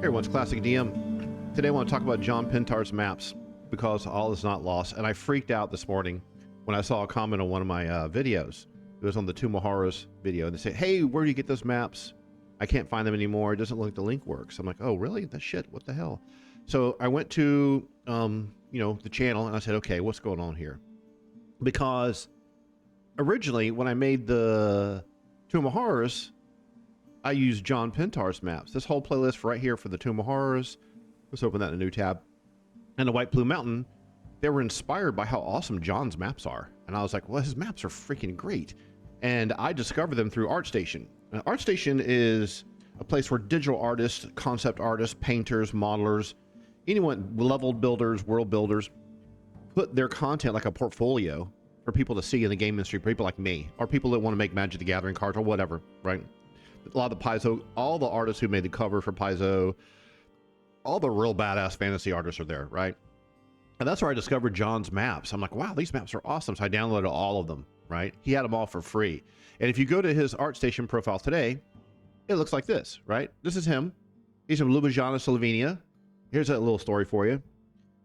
Hey everyone's Classic DM. Today I want to talk about Jon Pintar's maps because all is not lost. And I freaked out this morning when I saw a comment on one of my videos. It was on the Tomb of Horrors video. And they say, hey, where do you get those maps? I can't find them anymore. It doesn't look like the link works. I'm like, oh, really? That shit? What the hell? So I went to, the channel and I said, okay, what's going on here? Because originally when I made the Tomb of Horrors, I used Jon Pintar's maps. This whole playlist right here for the Tomb of Horrors. Let's open that in a new tab. And the White Blue Mountain, they were inspired by how awesome Jon's maps are. And I was like, well, his maps are freaking great. And I discovered them through ArtStation. And ArtStation is a place where digital artists, concept artists, painters, modelers, anyone, level builders, world builders, put their content like a portfolio for people to see in the game industry, people like me, or people that want to make Magic the Gathering cards or whatever, right? A lot of the Paizo, all the artists who made the cover for Paizo, all the real badass fantasy artists are there, right? And that's where I discovered Jon's maps. I'm like, wow, these maps are awesome. So I downloaded all of them, right? He had them all for free. And if you go to his ArtStation profile today, it looks like this, right? This is him. He's from Ljubljana, Slovenia. Here's a little story for you.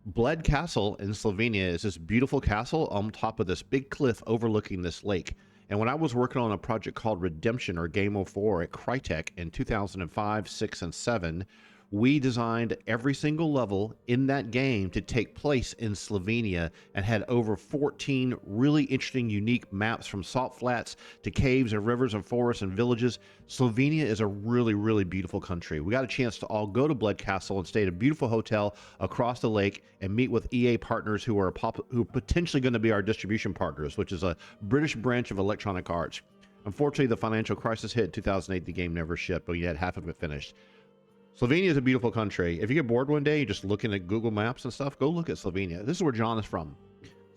Bled Castle in Slovenia is this beautiful castle on top of this big cliff overlooking this lake. And when I was working on a project called Redemption or Game 04 at Crytek in 2005, 6, and 7, we designed every single level in that game to take place in Slovenia and had over 14 really interesting, unique maps from salt flats to caves and rivers and forests and villages. Slovenia is a really, really beautiful country. We got a chance to all go to Bled Castle and stay at a beautiful hotel across the lake and meet with EA partners who are potentially going to be our distribution partners, which is a British branch of Electronic Arts. Unfortunately, the financial crisis hit in 2008. The game never shipped, but we had half of it finished. Slovenia is a beautiful country. If you get bored one day, you're just looking at Google Maps and stuff, go look at Slovenia. This is where Jon is from.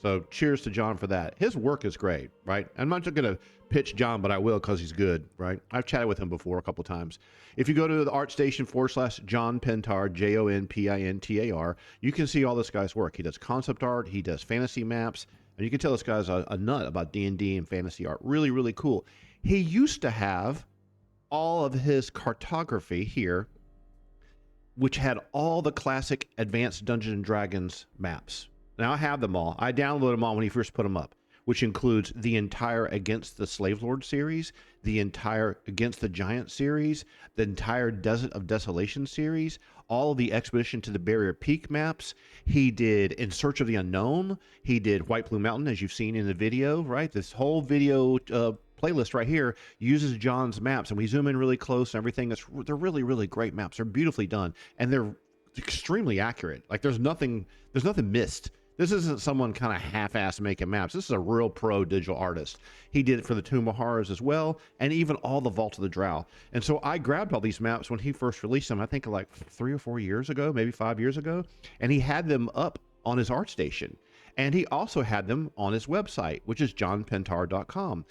So cheers to Jon for that. His work is great, right? I'm not just going to pitch Jon, but I will because he's good, right? I've chatted with him before a couple times. If you go to the ArtStation /Jon Pintar, JONPINTAR, you can see all this guy's work. He does concept art, he does fantasy maps, and you can tell this guy's a nut about D&D and fantasy art. Really, really cool. He used to have all of his cartography here, which had all the classic advanced Dungeons & Dragons maps. Now I have them all. I downloaded them all when he first put them up, which includes the entire Against the Slave Lord series, the entire Against the Giant series, the entire Desert of Desolation series, all of the Expedition to the Barrier Peak maps. He did In Search of the Unknown. He did White Blue Mountain, as you've seen in the video, right? This whole video playlist right here uses Jon's maps, and we zoom in really close and everything. They're really, really great maps. They're beautifully done, and they're extremely accurate. Like there's nothing missed. This isn't someone kind of half-assed making maps. This is a real pro digital artist. He did it for the Tomb of Horrors as well, and even all the Vault of the Drow. And so I grabbed all these maps when he first released them, I think like 3 or 4 years ago, maybe 5 years ago, and he had them up on his ArtStation. And he also had them on his website, which is jonpintar.com.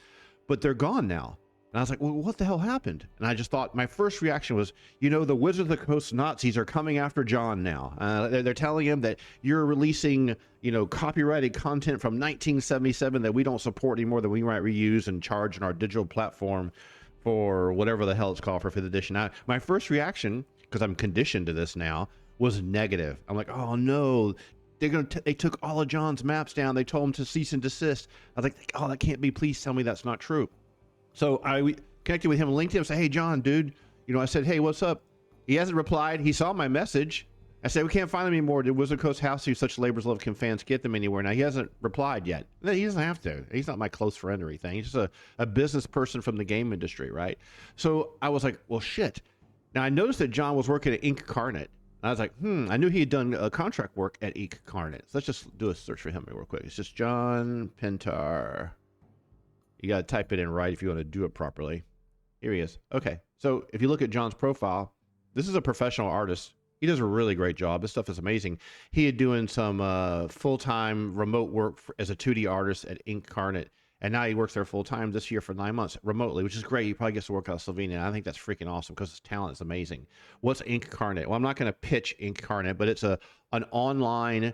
But they're gone now. And I was like, well, what the hell happened? And I just thought, my first reaction was, the Wizard of the Coast Nazis are coming after Jon now. They're telling him that you're releasing, copyrighted content from 1977 that we don't support anymore, that we might reuse and charge on our digital platform for whatever the hell it's called for 5th edition. My first reaction, because I'm conditioned to this now, was negative. I'm like, oh no. They took all of Jon's maps down. They told him to cease and desist. I was like, oh, that can't be. Please tell me that's not true. So I connected with him on LinkedIn. I said, hey, Jon, dude. I said, hey, what's up? He hasn't replied. He saw my message. I said, we can't find them anymore. Did Wizard Coast House do such labors love? Can fans get them anywhere? Now, he hasn't replied yet. He doesn't have to. He's not my close friend or anything. He's just a business person from the game industry, right? So I was like, well, shit. Now, I noticed that Jon was working at Incarnate. I was like, I knew he had done contract work at Incarnate. So let's just do a search for him real quick. It's just Jon Pintar. You got to type it in right if you want to do it properly. Here he is. Okay. So if you look at Jon's profile, this is a professional artist. He does a really great job. This stuff is amazing. He had doing some full-time remote work as a 2D artist at Incarnate. And now he works there full-time this year for 9 months remotely, which is great. He probably gets to work out of Slovenia. I think that's freaking awesome because his talent is amazing. What's Incarnate? Well, I'm not going to pitch Incarnate, but it's an online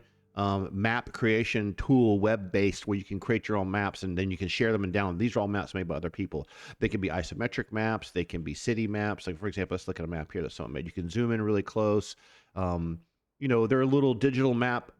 map creation tool, web-based, where you can create your own maps and then you can share them and download. These are all maps made by other people. They can be isometric maps. They can be city maps. Like, for example, let's look at a map here that someone made. You can zoom in really close. You know, there are little digital map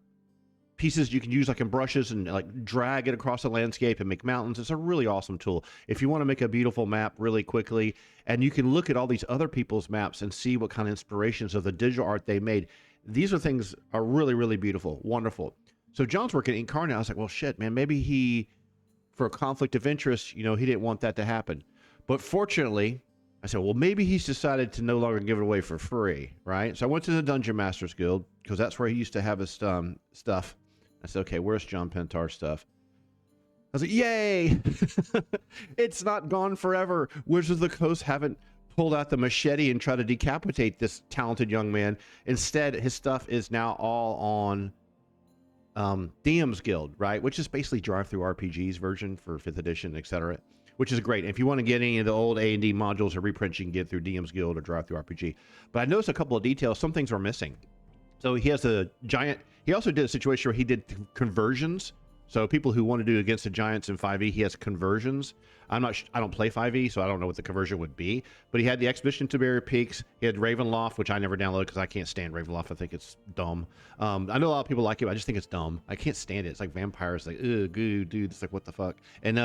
pieces you can use like in brushes and like drag it across the landscape and make mountains. It's a really awesome tool if you want to make a beautiful map really quickly. And you can look at all these other people's maps and see what kind of inspirations of the digital art they made. These are things are really, really beautiful, wonderful. So Jon's working at Incarnate. I was like, well, shit, man, maybe he, for a conflict of interest, you know, he didn't want that to happen. But fortunately, I said, well, maybe he's decided to no longer give it away for free, right? So I went to the Dungeon Masters Guild because that's where he used to have his stuff. I said, okay, where's Jon Pintar stuff? I was like, yay! It's not gone forever. Wizards of the Coast haven't pulled out the machete and tried to decapitate this talented young man. Instead, his stuff is now all on DM's Guild, right? Which is basically Drive-Thru RPG's version for 5th edition, etc. Which is great. If you want to get any of the old A&D modules or reprints, you can get through DM's Guild or Drive-Thru RPG. But I noticed a couple of details. Some things are missing. So he has a giant. He also did a situation where he did conversions. So people who want to do against the giants in 5e, he has conversions. I don't play 5e, so I don't know what the conversion would be. But he had the Expedition to Barrier Peaks. He had Ravenloft, which I never downloaded because I can't stand Ravenloft. I think it's dumb. I know a lot of people like it, but I just think it's dumb. I can't stand it. It's like vampires. Like, ugh, dude. It's like, what the fuck? And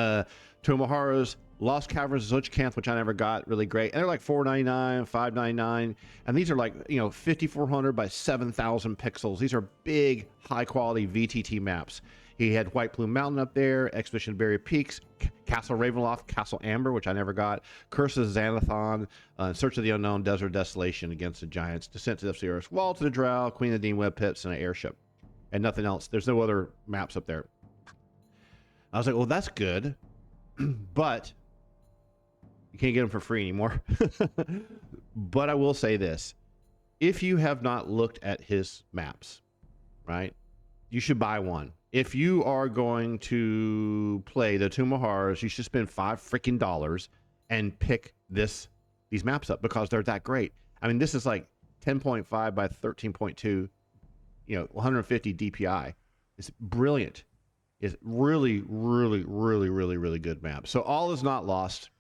Tomoharo's Lost Caverns of Zuchkanth, which I never got, really great. And they're like $4.99, $5.99. And these are like, you know, 5,400 by 7,000 pixels. These are big, high-quality VTT maps. He had White Plume Mountain up there, Expedition Barrier Peaks, Castle Ravenloft, Castle Amber, which I never got, Curse of Xanathon, Search of the Unknown, Desert Desolation against the Giants, Descent to the Earth, Wall to the Drow, Queen of the Dean Web Pits, and an airship. And nothing else. There's no other maps up there. I was like, well, that's good. But you can't get them for free anymore. But I will say this. If you have not looked at his maps, right, you should buy one. If you are going to play the Tomb of Horrors, you should spend $5 and pick these maps up because they're that great. I mean, this is like 10.5 by 13.2, you know, 150 DPI. It's brilliant. It's really, really, really, really, really good map. So all is not lost.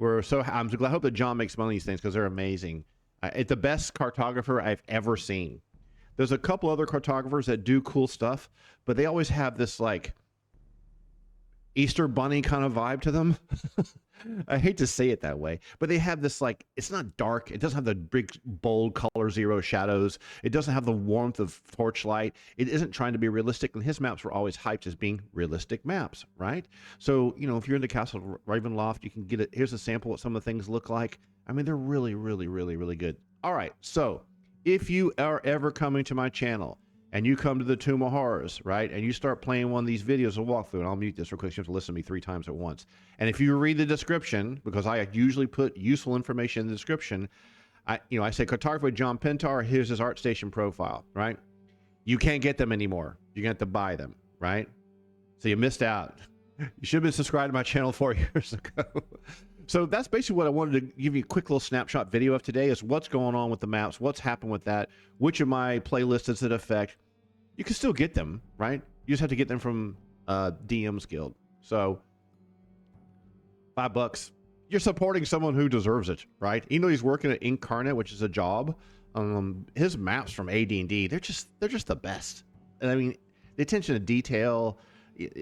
I'm glad. I hope that Jon makes money on these things because they're amazing. It's the best cartographer I've ever seen. There's a couple other cartographers that do cool stuff, but they always have this like Easter Bunny kind of vibe to them. I hate to say it that way, but they have this like, it's not dark. It doesn't have the big, bold color zero shadows. It doesn't have the warmth of torchlight. It isn't trying to be realistic. And his maps were always hyped as being realistic maps, right? So, you know, if you're in the Castle Ravenloft, you can get it. Here's a sample of what some of the things look like. I mean, they're really, really, really, really good. All right. So if you are ever coming to my channel and you come to the Tomb of Horrors, right, and you start playing one of these videos of walkthrough, and I'll mute this real quick, so you have to listen to me 3 times at once. And if you read the description, because I usually put useful information in the description, I say Cartography with Jon Pintar, here's his ArtStation profile, right? You can't get them anymore. You're going to have to buy them, right? So you missed out. You should have been subscribed to my channel 4 years ago. So that's basically what I wanted to give you a quick little snapshot video of today is what's going on with the maps, what's happened with that, which of my playlists does it affect. You can still get them, right? You just have to get them from DM's Guild. So $5. You're supporting someone who deserves it, right? Even though he's working at Incarnate, which is a job, his maps from AD&D, they're just the best. And I mean, the attention to detail,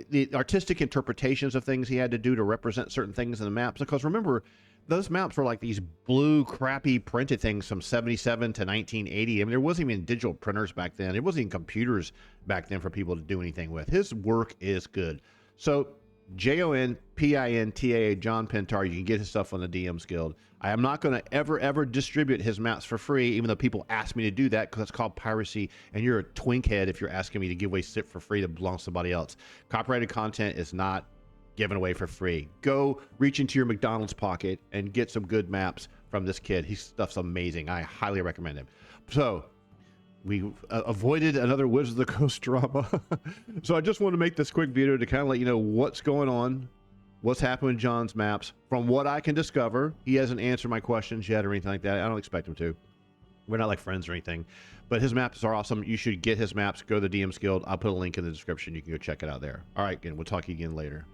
the artistic interpretations of things he had to do to represent certain things in the maps. Because remember, those maps were like these blue, crappy printed things from 77 to 1980. I mean, there wasn't even digital printers back then. There wasn't even computers back then for people to do anything with. His work is good. So JonPintar, Jon Pintar, you can get his stuff on the DM's Guild. I am not going to ever distribute his maps for free, even though people ask me to do that, because it's called piracy, and you're a twink head if you're asking me to give away shit for free that belongs to somebody else. Copyrighted content is not given away for free. Go reach into your McDonald's pocket and get some good maps from this kid. His stuff's amazing. I highly recommend him. So we avoided another Wizards of the Coast drama. So I just want to make this quick video to kind of let you know what's going on, what's happened with Jon's maps. From what I can discover, he hasn't answered my questions yet or anything like that. I don't expect him to. We're not like friends or anything, but his maps are awesome. You should get his maps. Go to the DM's Guild. I'll put a link in the description. You can go check it out there. All right, again, we'll talk again later.